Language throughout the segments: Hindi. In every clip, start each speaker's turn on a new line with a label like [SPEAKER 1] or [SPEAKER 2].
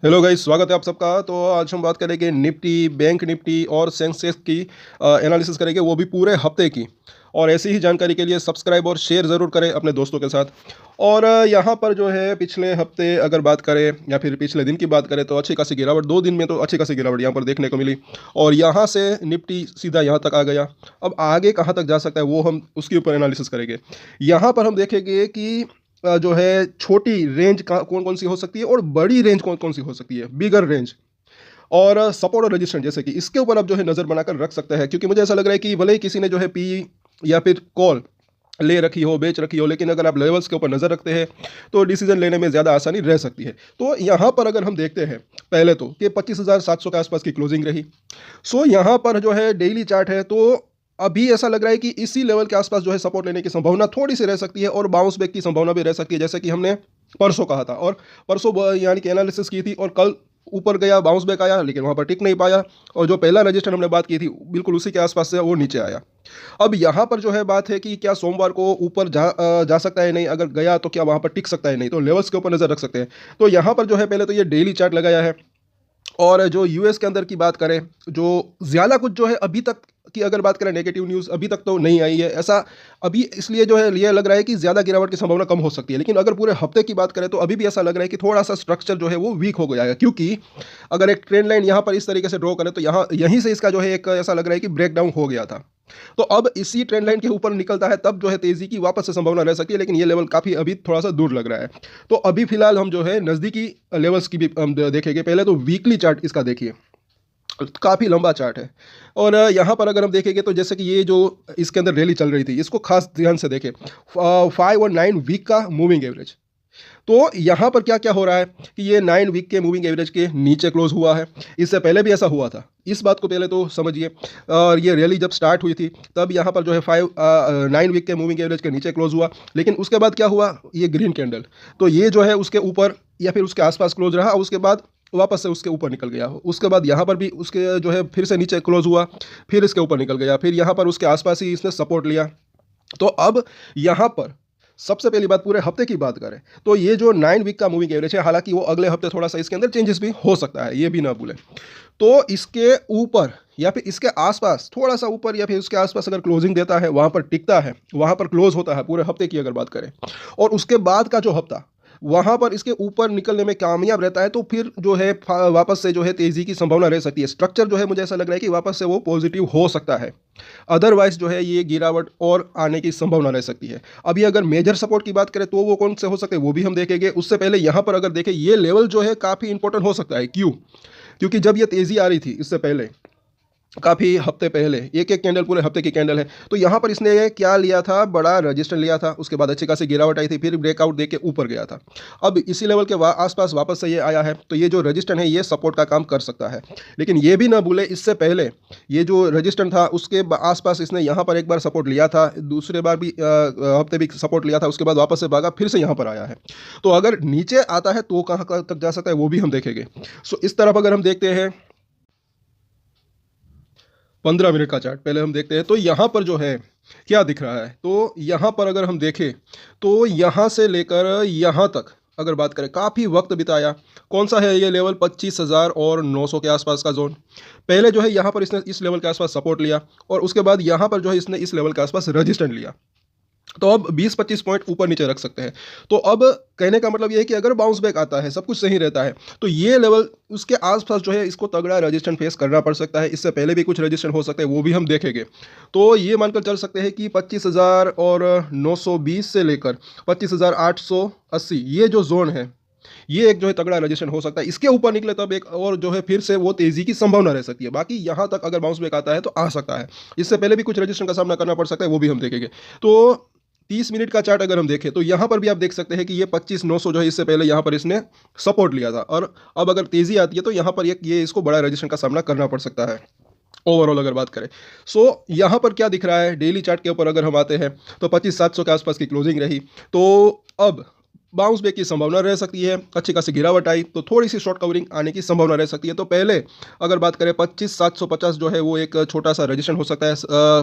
[SPEAKER 1] हेलो गाइस, स्वागत है आप सबका। तो आज हम बात करेंगे निफ्टी, बैंक निफ्टी और सेंसेक्स की एनालिसिस करेंगे, वो भी पूरे हफ्ते की। और ऐसी ही जानकारी के लिए सब्सक्राइब और शेयर ज़रूर करें अपने दोस्तों के साथ। और यहाँ पर जो है पिछले हफ्ते अगर बात करें या फिर पिछले दिन की बात करें तो अच्छी खासी गिरावट, 2 दिन में तो अच्छी खासी गिरावट यहाँ पर देखने को मिली। और यहाँ से निफ्टी सीधा यहाँ तक आ गया। अब आगे कहाँ तक जा सकता है वो हम उसके ऊपर एनालिसिस करेंगे। यहाँ पर हम देखेंगे कि जो है छोटी रेंज का कौन कौन सी हो सकती है और बड़ी रेंज कौन कौन सी हो सकती है, बिगर रेंज। और सपोर्ट और रेजिस्टेंस जैसे कि इसके ऊपर आप जो है नज़र बनाकर रख सकते हैं, क्योंकि मुझे ऐसा लग रहा है कि भले ही किसी ने जो है पी या फिर कॉल ले रखी हो, बेच रखी हो, लेकिन अगर आप लेवल्स के ऊपर नज़र रखते हैं तो डिसीजन लेने में ज़्यादा आसानी रह सकती है। तो यहाँ पर अगर हम देखते हैं पहले तो कि 25,700 के आसपास की क्लोजिंग रही। सो यहाँ पर जो है डेली चार्ट है, तो अभी ऐसा लग रहा है कि इसी लेवल के आसपास जो है सपोर्ट लेने की संभावना थोड़ी सी रह सकती है और बाउंस बैक की संभावना भी रह सकती है, जैसे कि हमने परसों कहा था। और परसों यानी कि एनालिसिस की थी और कल ऊपर गया, बाउंस बैक आया, लेकिन वहाँ पर टिक नहीं पाया। और जो पहला रजिस्टर हमने बात की थी बिल्कुल उसी के आसपास से वो नीचे आया। अब यहाँ पर जो है बात है कि क्या सोमवार को ऊपर जा सकता है नहीं, अगर गया तो क्या वहाँ पर टिक सकता है नहीं, तो लेवल्स के ऊपर नज़र रख सकते हैं। तो यहाँ पर जो है पहले तो ये डेली चार्ट लगाया है। और जो यूएस के अंदर की बात करें, जो ज़्यादा कुछ जो है अभी तक की अगर बात करें, नेगेटिव न्यूज़ अभी तक तो नहीं आई है ऐसा। अभी इसलिए जो है ये लग रहा है कि ज़्यादा गिरावट की संभावना कम हो सकती है, लेकिन अगर पूरे हफ्ते की बात करें तो अभी भी ऐसा लग रहा है कि थोड़ा सा स्ट्रक्चर जो है वो वीक हो गया है। क्योंकि अगर एक ट्रेंड लाइन यहाँ पर इस तरीके से ड्रॉ करें तो यहाँ यहीं से इसका जो है एक ऐसा लग रहा है कि ब्रेक डाउन हो गया था। तो अब इसी ट्रेंड लाइन के ऊपर निकलता है तब जो है तेज़ी की वापस से संभावना रह सकती है, लेकिन ये लेवल काफ़ी अभी थोड़ा सा दूर लग रहा है। तो अभी फिलहाल हम जो है नज़दीकी लेवल्स की भी हम देखेंगे। पहले तो वीकली चार्ट इसका देखिए, काफ़ी लंबा चार्ट है। और यहाँ पर अगर हम देखेंगे तो जैसे कि ये जो इसके अंदर रैली चल रही थी, इसको खास ध्यान से देखें। 5 और 9 वीक का मूविंग एवरेज। तो यहाँ पर क्या क्या हो रहा है कि ये 9 वीक के मूविंग एवरेज के नीचे क्लोज हुआ है। इससे पहले भी ऐसा हुआ था, इस बात को पहले तो समझिए। और ये रैली जब स्टार्ट हुई थी तब यहाँ पर जो है 9 वीक के मूविंग एवरेज के नीचे क्लोज हुआ, लेकिन उसके बाद क्या हुआ, ये ग्रीन कैंडल, तो ये जो है उसके ऊपर या फिर उसके आसपास क्लोज रहा और उसके बाद वापस से उसके ऊपर निकल गया। उसके बाद यहाँ पर भी उसके जो है फिर से नीचे क्लोज हुआ, फिर इसके ऊपर निकल गया, फिर यहाँ पर उसके आसपास ही इसने सपोर्ट लिया। तो अब यहाँ पर सबसे पहली बात पूरे हफ्ते की बात करें तो ये जो 9 वीक का मूविंग एवरेज है, हालांकि वो अगले हफ्ते थोड़ा सा इसके अंदर चेंजेस भी हो सकता है, ये भी ना भूलें। तो इसके ऊपर या फिर इसके आसपास, थोड़ा सा ऊपर या फिर उसके आसपास अगर क्लोजिंग देता है, वहाँ पर टिकता है, वहाँ पर क्लोज होता है पूरे हफ्ते की अगर बात करें, और उसके बाद का जो हफ्ता वहाँ पर इसके ऊपर निकलने में कामयाब रहता है, तो फिर जो है वापस से जो है तेज़ी की संभावना रह सकती है। स्ट्रक्चर जो है मुझे ऐसा लग रहा है कि वापस से वो पॉजिटिव हो सकता है। अदरवाइज जो है ये गिरावट और आने की संभावना रह सकती है। अभी अगर मेजर सपोर्ट की बात करें तो वो कौन से हो सकते हैं वो भी हम देखेंगे। उससे पहले यहाँ पर अगर देखें, ये लेवल जो है काफ़ी इंपॉर्टेंट हो सकता है। क्यों? क्योंकि जब ये तेज़ी आ रही थी इससे पहले, काफ़ी हफ्ते पहले, एक एक कैंडल पूरे हफ्ते की कैंडल है, तो यहाँ पर इसने क्या लिया था, बड़ा रजिस्टर लिया था, उसके बाद अच्छी खासी गिरावट आई थी, फिर ब्रेकआउट दे के ऊपर गया था। अब इसी लेवल के आसपास वापस से ये आया है, तो ये जो रजिस्टर है ये सपोर्ट का काम कर सकता है। लेकिन ये भी ना भूले, इससे पहले ये जो रजिस्टर था उसके आसपास इसने यहाँ पर एक बार सपोर्ट लिया था, दूसरे बार भी हफ्ते भी सपोर्ट लिया था, उसके बाद वापस से भागा, फिर से यहाँ पर आया है। तो अगर नीचे आता है तो कहाँ तक जा सकता है वो भी हम देखेंगे। सो इस तरफ अगर हम देखते हैं 15 मिनट का चार्ट पहले हम देखते हैं, तो यहाँ पर जो है क्या दिख रहा है, तो यहाँ पर अगर हम देखें तो यहाँ से लेकर यहाँ तक अगर बात करें काफ़ी वक्त बिताया। कौन सा है ये लेवल, 25,900 के आसपास का जोन। पहले जो है यहाँ पर इसने इस लेवल के आसपास सपोर्ट लिया और उसके बाद यहाँ पर जो है इसने इस लेवल के आसपास रजिस्टेंस लिया। तो अब 20-25 पॉइंट ऊपर नीचे रख सकते हैं। तो अब कहने का मतलब ये है कि अगर बाउंस बैक आता है, सब कुछ सही रहता है, तो ये लेवल उसके आसपास जो है इसको तगड़ा रेजिस्टेंस फेस करना पड़ सकता है। इससे पहले भी कुछ रेजिस्टेंस हो सकते हैं, वो भी हम देखेंगे। तो ये मानकर चल सकते हैं कि 25,920 से लेकर 25,880 ये जो जोन है, ये एक जो है तगड़ा रेजिस्टेंस हो सकता है। इसके ऊपर निकले तब एक और जो है फिर से वो तेज़ी की संभावना रह सकती है। बाकी यहाँ तक अगर बाउंस बैक आता है तो आ सकता है। इससे पहले भी कुछ रेजिस्टेंस का सामना करना पड़ सकता है, वो भी हम देखेंगे। तो 30 मिनट का चार्ट अगर हम देखें तो यहाँ पर भी आप देख सकते हैं कि ये 25,900 जो है इससे पहले यहाँ पर इसने सपोर्ट लिया था, और अब अगर तेज़ी आती है तो यहाँ पर ये इसको बड़ा रेजिस्टेंस का सामना करना पड़ सकता है ओवरऑल अगर बात करें। सो यहाँ पर क्या दिख रहा है, डेली चार्ट के ऊपर अगर हम आते हैं तो 25,700 के आसपास की क्लोजिंग रही। तो अब बाउंस बैक की संभावना रह सकती है। अच्छी खासी गिरावट आई तो थोड़ी सी शॉर्ट कवरिंग आने की संभावना रह सकती है। तो पहले अगर बात करें 25,750 जो है वो एक छोटा सा रजिस्ट्रेशन हो सकता है।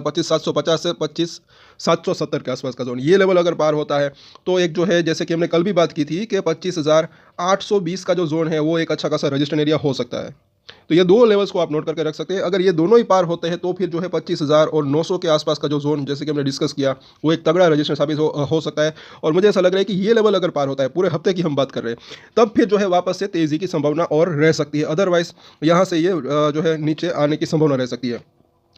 [SPEAKER 1] 25,750 से 25,770 के आसपास का जोन, ये लेवल अगर पार होता है तो एक जो है, जैसे कि हमने कल भी बात की थी कि 25,820 का जो जोन है वो एक अच्छा खासा रजिस्ट्रेशन एरिया हो सकता है। तो ये दो लेवल्स को आप नोट करके रख सकते हैं। अगर ये दोनों ही पार होते हैं तो फिर जो है 25,000 और 900 के आसपास का जो जोन, जैसे कि हमने डिस्कस किया, वो एक तगड़ा रजिस्टर साबित हो सकता है। और मुझे ऐसा लग रहा है कि ये लेवल अगर पार होता है, पूरे हफ्ते की हम बात कर रहे हैं, तब फिर जो है वापस से तेज़ी की संभावना और रह सकती है। अदरवाइज यहाँ से ये जो है नीचे आने की संभावना रह सकती है।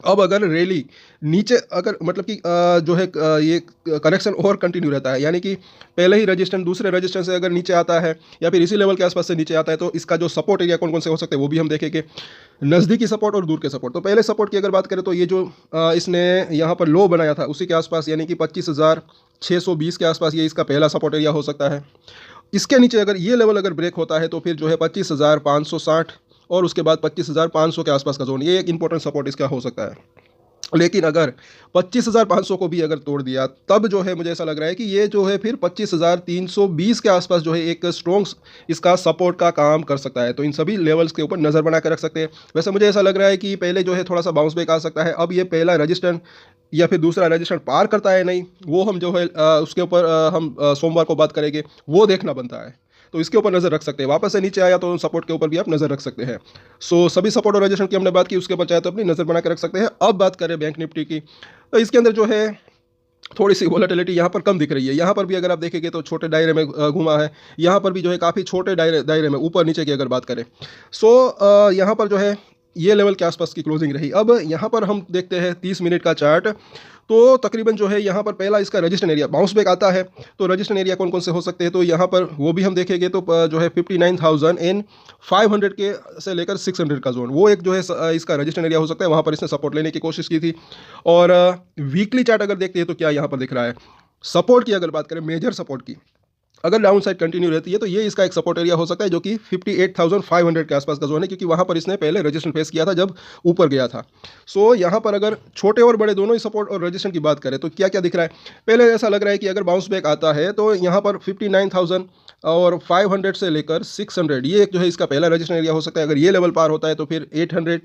[SPEAKER 1] अब अगर रैली नीचे, अगर मतलब कि जो है ये करेक्शन और कंटिन्यू रहता है, यानी कि पहले ही रजिस्टेंस दूसरे रजिस्टेंस से अगर नीचे आता है या फिर इसी लेवल के आसपास से नीचे आता है, तो इसका जो सपोर्ट एरिया कौन कौन से हो सकते हैं वो भी हम देखेंगे, नज़दीकी सपोर्ट और दूर के सपोर्ट। तो पहले सपोर्ट की अगर बात करें तो ये जो इसने यहाँ पर लो बनाया था उसी के आसपास, यानी कि 25,620 के आसपास ये इसका पहला सपोर्ट एरिया हो सकता है। इसके नीचे अगर ये लेवल अगर ब्रेक होता है तो फिर जो है 25,560 और उसके बाद 25,500 के आसपास का जोन, ये एक इंपॉर्टेंट सपोर्ट इसका हो सकता है। लेकिन अगर 25,500 को भी अगर तोड़ दिया, तब जो है मुझे ऐसा लग रहा है कि ये जो है फिर 25,320 के आसपास जो है एक स्ट्रॉन्ग इसका सपोर्ट का काम कर सकता है। तो इन सभी लेवल्स के ऊपर नज़र बना कर रख सकते हैं। वैसे मुझे ऐसा लग रहा है कि पहले जो है थोड़ा सा बाउंस बैक आ सकता है। अब ये पहला रजिस्टर या फिर दूसरा रजिस्टर पार करता है नहीं, वो हम जो है उसके ऊपर हम सोमवार को बात करेंगे, वो देखना बनता है। तो इसके ऊपर नज़र रख सकते हैं। वापस से नीचे आया तो सपोर्ट के ऊपर भी आप नज़र रख सकते हैं। सो सभी सपोर्ट और रजिस्ट्रेशन की हमने बात की, उसके ऊपर चाहे तो अपनी नज़र बना के रख सकते हैं। अब बात करें बैंक निफ्टी की, तो इसके अंदर जो है थोड़ी सी वोलेटिलिटी यहाँ पर कम दिख रही है। यहाँ पर भी अगर आप देखेंगे तो छोटे दायरे में घुमा है। यहाँ पर भी जो है काफ़ी छोटे दायरे में ऊपर नीचे की अगर बात करें, सो यहाँ पर जो है ये लेवल के आसपास की क्लोजिंग रही। अब यहाँ पर हम देखते हैं 30 मिनट का चार्ट, तो तकरीबन जो है यहाँ पर पहला इसका रजिस्ट्रेशन एरिया बाउंस बैक आता है। तो रजिस्ट्रेशन एरिया कौन कौन से हो सकते हैं, तो यहाँ पर वो भी हम देखेंगे तो जो है 59,500 के से लेकर 600 का जोन, वो एक जो है इसका रजिस्ट्रेशन एरिया हो सकता है। वहाँ पर इसने सपोर्ट लेने की कोशिश की थी। और वीकली चार्ट अगर देखते हैं तो क्या यहाँ पर दिख रहा है, सपोर्ट की अगर बात करें, मेजर सपोर्ट की, अगर डाउन साइड कंटिन्यू रहती है तो ये इसका एक सपोर्ट एरिया हो सकता है, जो कि 58,500 के आसपास का जोन है, क्योंकि वहाँ पर इसने पहले रजिस्ट्रेशन फेस किया था जब ऊपर गया था। सो यहाँ पर अगर छोटे और बड़े दोनों ही सपोर्ट और रजिस्ट्रेशन की बात करें तो क्या क्या दिख रहा है, पहले ऐसा लग रहा है कि अगर बाउंस बैक आता है तो यहाँ पर 59,000 और 500 से लेकर 600, ये एक जो है इसका पहला रजिस्ट्रेशन एरिया हो सकता है। अगर ये लेवल पार होता है तो फिर 800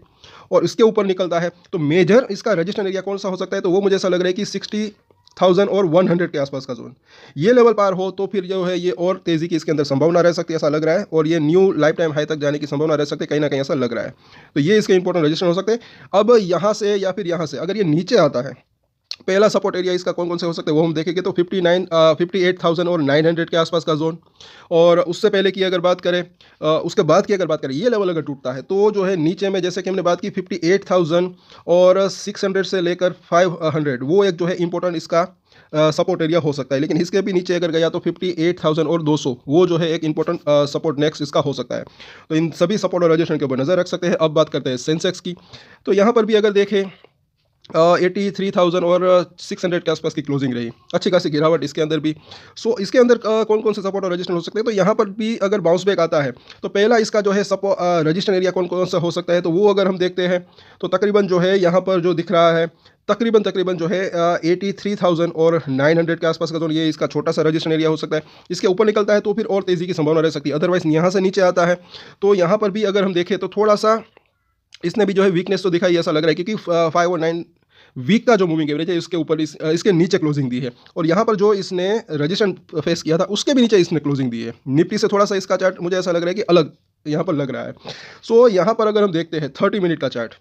[SPEAKER 1] और इसके ऊपर निकलता है तो मेजर इसका रजिस्ट्रेशन एरिया कौन सा हो सकता है, तो वो मुझे ऐसा लग रहा है कि 60,000 और 100 के आसपास का जोन, ये लेवल पार हो तो फिर जो है ये और तेज़ी की इसके अंदर संभावना रह सकती है, ऐसा लग रहा है। और ये न्यू लाइफ टाइम हाई तक जाने की संभावना रह सकती है, कहीं ना कहीं ऐसा लग रहा है। तो ये इसके इंपॉर्टेंट रजिस्ट्रेशन हो सकते हैं। अब यहाँ से या फिर यहाँ से अगर ये नीचे आता है, पहला सपोर्ट एरिया इसका कौन कौन से हो सकते हैं वो हम देखेंगे, तो 58,000 और 900 के आसपास का जोन। और उससे पहले की अगर बात करें, उसके बाद की अगर बात करें, ये लेवल अगर टूटता है तो जो है नीचे में, जैसे कि हमने बात की 58,000 और 600 से लेकर 500, वो एक जो है इंपॉर्टेंट इसका सपोर्ट एरिया हो सकता है। लेकिन इसके भी नीचे अगर गया तो 58,000 और 200, वो जो है एक इंपॉर्टेंट सपोर्ट नेक्स्ट इसका हो सकता है। तो इन सभी सपोर्ट और रजिस्ट्रेशन के ऊपर नज़र रख सकते हैं। अब बात करते हैं सेंसेक्स की, तो यहाँ पर भी अगर देखें 83,000 और 600 के आसपास की क्लोजिंग रही, अच्छी खासी गिरावट इसके अंदर भी। सो इसके अंदर कौन कौन से सपोर्ट और रजिस्ट्रेशन हो सकते हैं, तो यहाँ पर भी अगर बाउंस बैक आता है तो पहला इसका जो है रजिस्ट्रेशन एरिया कौन कौन सा हो सकता है, तो वो अगर हम देखते हैं तो तकरीबन जो है यहाँ पर जो दिख रहा है, तकरीबन जो है 83,000 और 900 के आसपास का जोन, ये इसका छोटा सा रजिस्ट्रेशन एरिया हो सकता है। इसके ऊपर निकलता है तो फिर और तेज़ी की संभावना रह सकती है। अदरवाइज यहाँ से नीचे आता है तो यहाँ पर भी अगर हम देखें तो थोड़ा सा इसने भी जो है वीकनेस तो दिखाई, ऐसा लग रहा है, क्योंकि 5 और 9 वीक का जो मूविंग एवरेज है इसके ऊपर इसके नीचे क्लोजिंग दी है। और यहाँ पर जो इसने रजिस्ट्रेशन फेस किया था उसके भी नीचे इसने क्लोजिंग दी है। निफ्टी से थोड़ा सा इसका चार्ट मुझे ऐसा लग रहा है कि अलग यहाँ पर लग रहा है। सो यहाँ पर अगर हम देखते हैं 30 मिनट का चार्ट,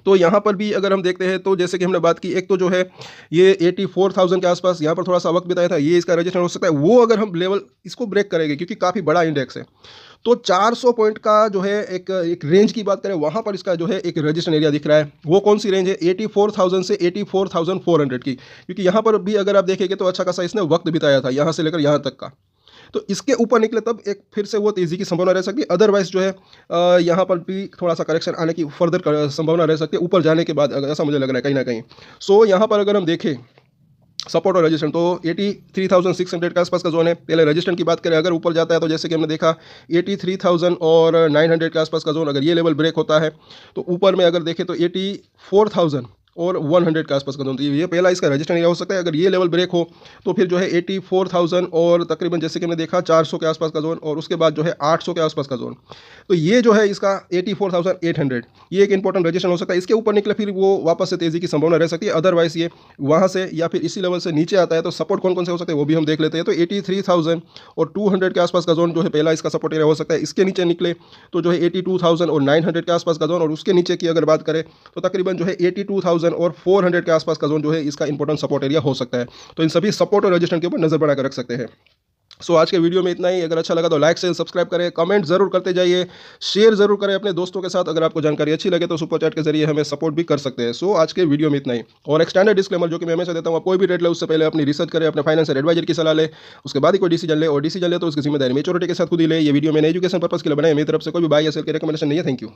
[SPEAKER 1] तो यहाँ पर भी अगर हम देखते हैं तो जैसे कि हमने बात की, एक तो जो है ये 84,000 के आसपास यहाँ पर थोड़ा सा वक्त बिताया था, ये इसका रजिस्ट्रेशन हो सकता है। वो अगर हम लेवल इसको ब्रेक करेंगे, क्योंकि काफ़ी बड़ा इंडेक्स है, तो 400 पॉइंट का जो है एक रेंज की बात करें, वहाँ पर इसका जो है एक रजिस्ट्रेशन एरिया दिख रहा है। वो कौन सी रेंज है, 84,000 से 84,400 की, क्योंकि यहाँ पर भी अगर आप देखेंगे तो अच्छा खासा इसने वक्त बिताया था यहाँ से लेकर यहाँ तक का। तो इसके ऊपर निकले तब एक फिर से वो तेज़ी की संभावना रह सकती है। अदरवाइज जो है यहाँ पर भी थोड़ा सा करेक्शन आने की फर्दर संभावना रह सकती है ऊपर जाने के बाद, ऐसा मुझे लग रहा है कहीं ना कहीं। सो यहाँ पर अगर हम देखें सपोर्ट और रजिस्ट्रेशन, तो 83,600 के आसपास का जोन है। पहले रजिस्ट्रेशन की बात करें, अगर ऊपर जाता है तो जैसे कि हमने देखा 83,000 और 900 के आसपास का जोन, अगर ये लेवल ब्रेक होता है तो ऊपर में अगर देखें तो 84,000 और 100 के आसपास का जोन। तो ये पहला इसका रजिस्टर एरिया हो सकता है। अगर ये लेवल ब्रेक हो तो फिर जो है 84,000 और तकरीबन जैसे कि हमने देखा 400 के आसपास का जोन, और उसके बाद जो है 800 के आसपास का जोन। तो ये जो है इसका 84,800 ये एक इंपॉर्टेंट रजिस्टर हो सकता है। इसके ऊपर निकले फिर वो वापस से तेजी की संभावना रह सकती है। अदरवाइज ये वहाँ से या फिर इसी लेवल से नीचे आता है तो सपोर्ट कौन कौन से हो सकते हैं वो भी हम देख लेते हैं। तो 83,000 और 200 के आसपास का जोन जो है पहला इसका सपोर्ट एरिया हो सकता है। इसके नीचे निकले तो जो है 82,000 और 900 के आसपास का जोन, और उसके नीचे की अगर बात करें तो तकरीबन जो है 82,000 और 400 के आसपास का जोन जो है इसका इंपॉर्टेंट सपोर्ट एरिया हो सकता है। तो इन सभी सपोर्ट और रजिस्टर के ऊपर नजर बनाकर रख सकते हैं। सो आज के वीडियो में इतना ही। अगर अच्छा लगा तो लाइक शेयर सब्सक्राइब करें, कमेंट जरूर करते जाइए, शेयर जरूर करें अपने दोस्तों के साथ। अगर आपको जानकारी अच्छी लगे तो सुपर चैट के जरिए हमें सपोर्ट भी कर सकते हैं। सो आज के वीडियो में इतना ही। और एक स्टैंडर्ड डिस्क्लेमर जो कि मैं हमेशा देता हूँ, आप कोई भी ट्रेड ले उससे पहले अपनी रिसर्च करें, अपने फाइनेंशियल एडवाइजर की सलाह ले, उसके बाद ही कोई डिसीजन ले, और डिसीजन ले तो उसकी जिम्मेदारी मेच्योरिटी के साथ खुद ही ले। ये वीडियो मैंने एजुकेशन पर्पस के लिए बनाया, मेरी तरफ से कोई भी बाय या सेल की रिकमेंडेशन नहीं है। Thank you.